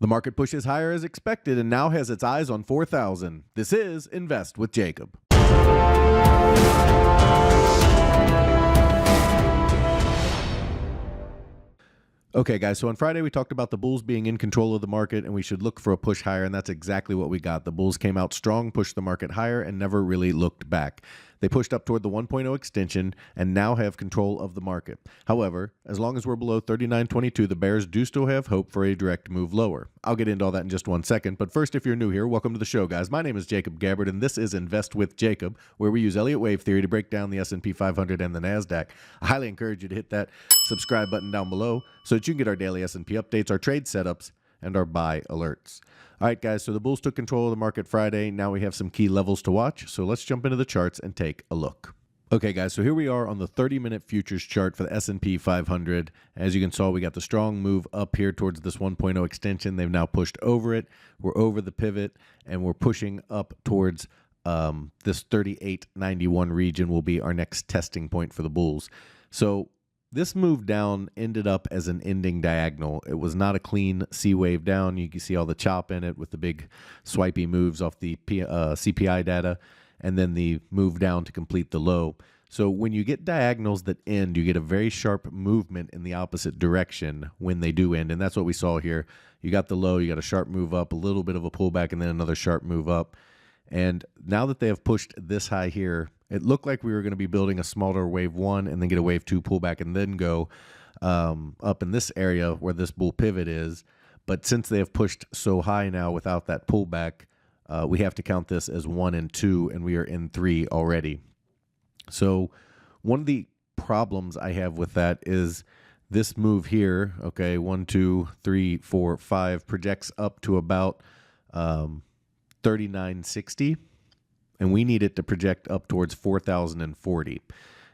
The market pushes higher as expected and now has its eyes on 4,000. This is Invest with Jacob. Okay, guys, so on Friday we talked about the bulls being in control of the market and we should look for a push higher, and that's exactly what we got. The bulls came out strong, pushed the market higher, and never really looked back. They pushed up toward the 1.0 extension and now have control of the market. However, as long as we're below 39.22, the bears do still have hope for a direct move lower. I'll get into all that in just 1 second, but first, if you're new here, welcome to the show, guys. My name is Jacob Gabbard, and this is Invest with Jacob, where we use Elliott Wave Theory to break down the SP500 and the Nasdaq. I highly encourage you to hit that subscribe button down below so that you can get our daily S&P updates, our trade setups, and our buy alerts. All right, guys, so the bulls took control of the market Friday. Now we have some key levels to watch, so let's jump into the charts and take a look. Okay, guys, so here we are on the 30-minute futures chart for the S&P 500. As you can see, we got the strong move up here towards this 1.0 extension. They've now pushed over it. We're over the pivot, and we're pushing up towards this 38.91 region will be our next testing point for the bulls. So this move down ended up as an ending diagonal. It was not a clean C wave down. You can see all the chop in it with the big swipey moves off the CPI data, and then the move down to complete the low. So when you get diagonals that end, you get a very sharp movement in the opposite direction when they do end, and that's what we saw here. You got the low, you got a sharp move up, a little bit of a pullback, and then another sharp move up. And now that they have pushed this high here, it looked like we were going to be building a smaller wave 1 and then get a wave 2 pullback and then go up in this area where this bull pivot is. But since they have pushed so high now without that pullback, we have to count this as 1 and 2, and we are in 3 already. So one of the problems I have with that is this move here, okay, 1, 2, 3, 4, 5, projects up to about 39.60. And we need it to project up towards 4,040.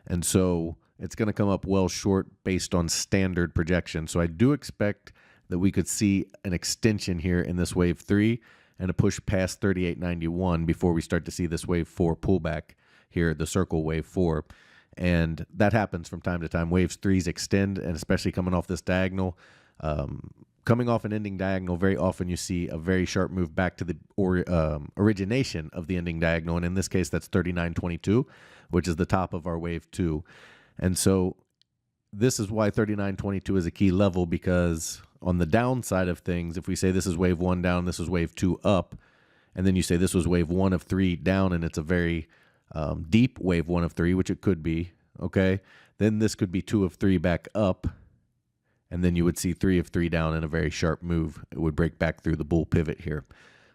And so it's going to come up well short based on standard projection. So I do expect that we could see an extension here in this wave 3 and a push past 38.91 before we start to see this wave 4 pullback here, the circle wave 4. And that happens from time to time. Waves 3s extend, and especially coming off this diagonal. Coming off an ending diagonal, very often you see a very sharp move back to the origination of the ending diagonal, and in this case, that's 39.22, which is the top of our wave 2. And so this is why 39.22 is a key level, because on the downside of things, if we say this is wave 1 down, this is wave 2 up, and then you say this was wave 1 of 3 down, and it's a very deep wave 1 of 3, which it could be, okay? Then this could be 2 of 3 back up, and then you would see 3 of 3 down in a very sharp move. It would break back through the bull pivot here.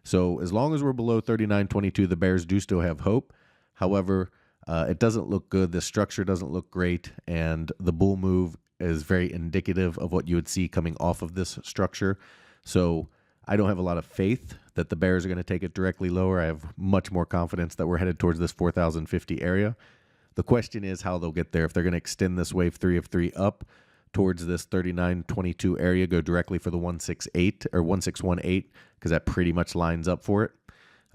So as long as we're below 39.22, the bears do still have hope. However, it doesn't look good. The structure doesn't look great, and the bull move is very indicative of what you would see coming off of this structure. So I don't have a lot of faith that the bears are going to take it directly lower. I have much more confidence that we're headed towards this 4,050 area. The question is how they'll get there. If they're going to extend this wave 3 of 3 up towards this 39.22 area, go directly for the 168 or 1618, because that pretty much lines up for it.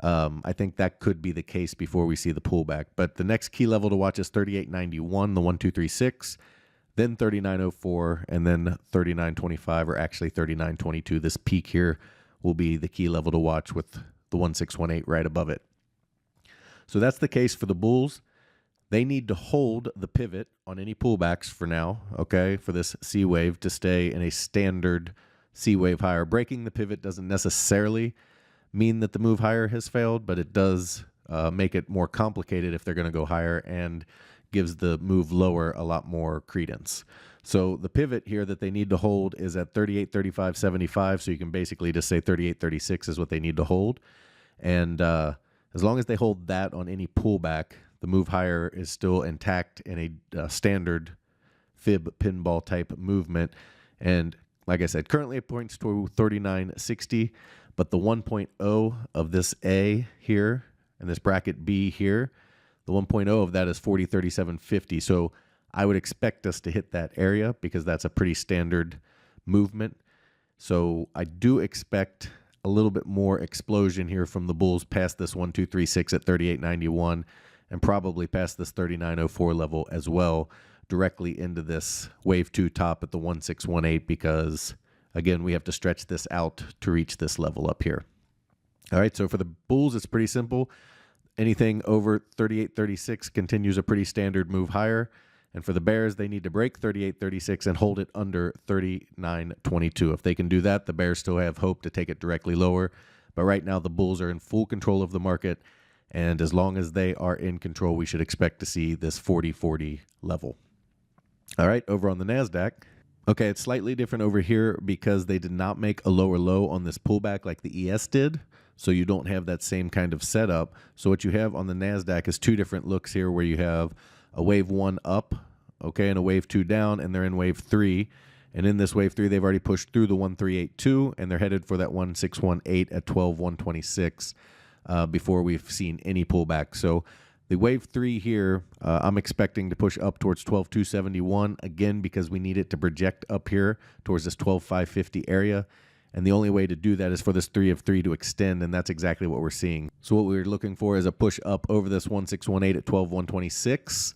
I think that could be the case before we see the pullback. But the next key level to watch is 38.91, the 1236, then 39.04, and then 39.25, or actually 39.22. This peak here will be the key level to watch with the 1618 right above it. So that's the case for the bulls. They need to hold the pivot on any pullbacks for now, okay, for this C wave to stay in a standard C wave higher. Breaking the pivot doesn't necessarily mean that the move higher has failed, but it does make it more complicated if they're going to go higher, and gives the move lower a lot more credence. So the pivot here that they need to hold is at 38.3575, so you can basically just say 38.36 is what they need to hold. And as long as they hold that on any pullback, the move higher is still intact in a standard fib pinball type movement. And like I said, currently it points to 39.60, but the 1.0 of this A here and this bracket B here, the 1.0 of that is 40.3750. So I would expect us to hit that area because that's a pretty standard movement. So I do expect a little bit more explosion here from the bulls past this 1236 at 38.91. And probably past this 39.04 level as well, directly into this wave 2 top at the 1618, because Again, we have to stretch this out to reach this level up here. All right, so for the bulls, it's pretty simple. Anything over 38.36 continues a pretty standard move higher. And for the bears, they need to break 38.36 and hold it under 39.22. If they can do that, the bears still have hope to take it directly lower. But right now, the bulls are in full control of the market. And as long as they are in control, we should expect to see this 40.40 level. All right, over on the Nasdaq. Okay, it's slightly different over here because they did not make a lower low on this pullback like the ES did. So you don't have that same kind of setup. So what you have on the Nasdaq is two different looks here where you have a wave 1 up, okay, and a wave 2 down, and they're in wave 3. And in this wave 3, they've already pushed through the 1382, and they're headed for that 1618 at 12,126 before we've seen any pullback. So the wave 3 here, I'm expecting to push up towards 12,271, again, because we need it to project up here towards this 12,550 area. And the only way to do that is for this 3 of 3 to extend, and that's exactly what we're seeing. So what we're looking for is a push up over this 1618 at 12,126,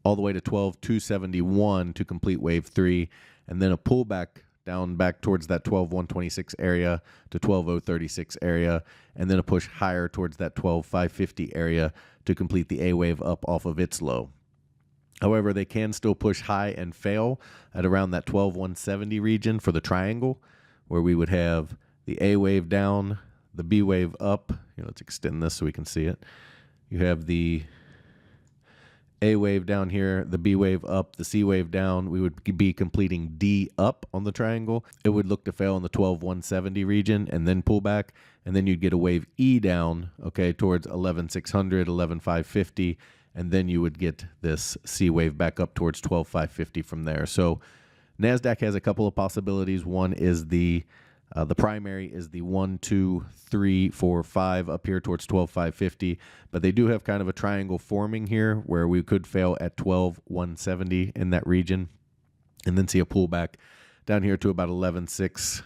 all the way to 12,271 to complete wave 3, and then a pullback down back towards that 12,126 area to 12,036 area, and then a push higher towards that 12,550 area to complete the A wave up off of its low. However, they can still push high and fail at around that 12,170 region for the triangle, where we would have the A wave down, the B wave up. Let's extend this so we can see it. You have the A wave down here, the B wave up, the C wave down. We would be completing D up on the triangle. It would look to fail in the 12,170 region and then pull back. And then you'd get a wave E down, okay, towards 11,600, 11,550. And then you would get this C wave back up towards 12,550 from there. So Nasdaq has a couple of possibilities. One is the primary is the 1, 2, 3, 4, 5 up here towards 12,550, but they do have kind of a triangle forming here where we could fail at 12,170 in that region, and then see a pullback down here to about 11,600,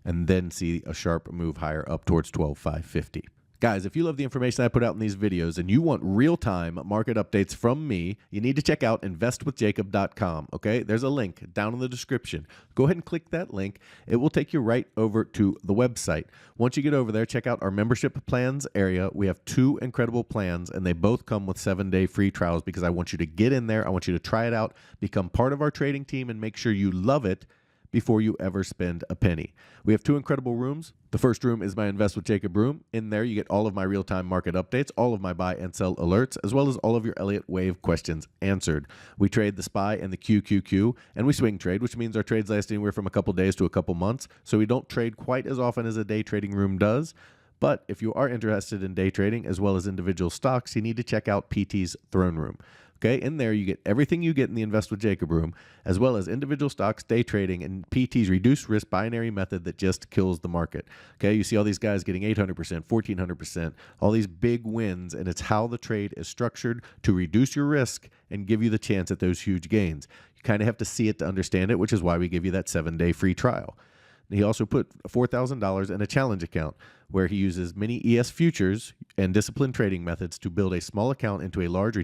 and then see a sharp move higher up towards 12,550. Guys, if you love the information I put out in these videos and you want real-time market updates from me, you need to check out investwithjacob.com, okay? There's a link down in the description. Go ahead and click that link. It will take you right over to the website. Once you get over there, check out our membership plans area. We have 2 incredible plans, and they both come with 7-day free trials because I want you to get in there. I want you to try it out, become part of our trading team, and make sure you love it before you ever spend a penny. We have 2 incredible rooms. The first room is my Invest with Jacob room. In there, you get all of my real-time market updates, all of my buy and sell alerts, as well as all of your Elliott Wave questions answered. We trade the SPY and the QQQ, and we swing trade, which means our trades last anywhere from a couple days to a couple months, so we don't trade quite as often as a day trading room does. But if you are interested in day trading as well as individual stocks, you need to check out PT's Throne Room. Okay, in there you get everything you get in the Invest with Jacob room, as well as individual stocks, day trading, and PT's reduced risk binary method that just kills the market. Okay, you see all these guys getting 800%, 1400%, all these big wins, and it's how the trade is structured to reduce your risk and give you the chance at those huge gains. You kind of have to see it to understand it, which is why we give you that 7-day free trial. He also put $4,000 in a challenge account where he uses many ES futures and disciplined trading methods to build a small account into a large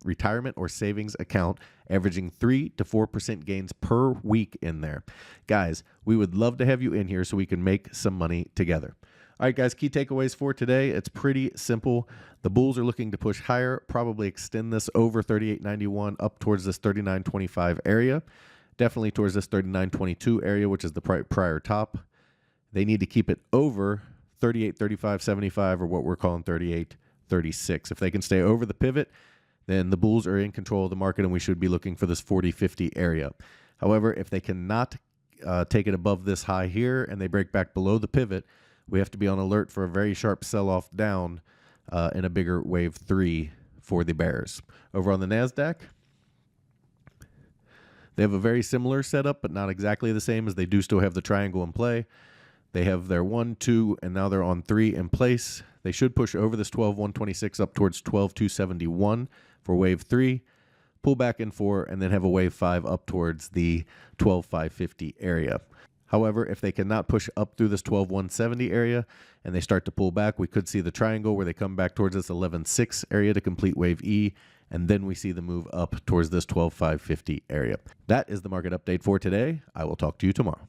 retirement or savings account, averaging 3 to 4% gains per week in there. Guys, we would love to have you in here so we can make some money together. All right, guys, key takeaways for today. It's pretty simple. The bulls are looking to push higher, probably extend this over 38.91 up towards this 39.25 area. Definitely towards this 39.22 area, which is the prior top. They need to keep it over 38.35.75 or what we're calling 38.36. If they can stay over the pivot, then the bulls are in control of the market and we should be looking for this 40.50 area. However, if they cannot take it above this high here and they break back below the pivot, we have to be on alert for a very sharp sell-off down in a bigger wave 3 for the bears. Over on the Nasdaq, they have a very similar setup, but not exactly the same, as they do still have the triangle in play. They have their 1, 2, and now they're on 3 in place. They should push over this 12,126 up towards 12,271 for wave 3, pull back in 4, and then have a wave 5 up towards the 12,550 area. However, if they cannot push up through this 12,170 area and they start to pull back, we could see the triangle where they come back towards this 11,600 area to complete wave E, and then we see the move up towards this 12,550 area. That is the market update for today. I will talk to you tomorrow.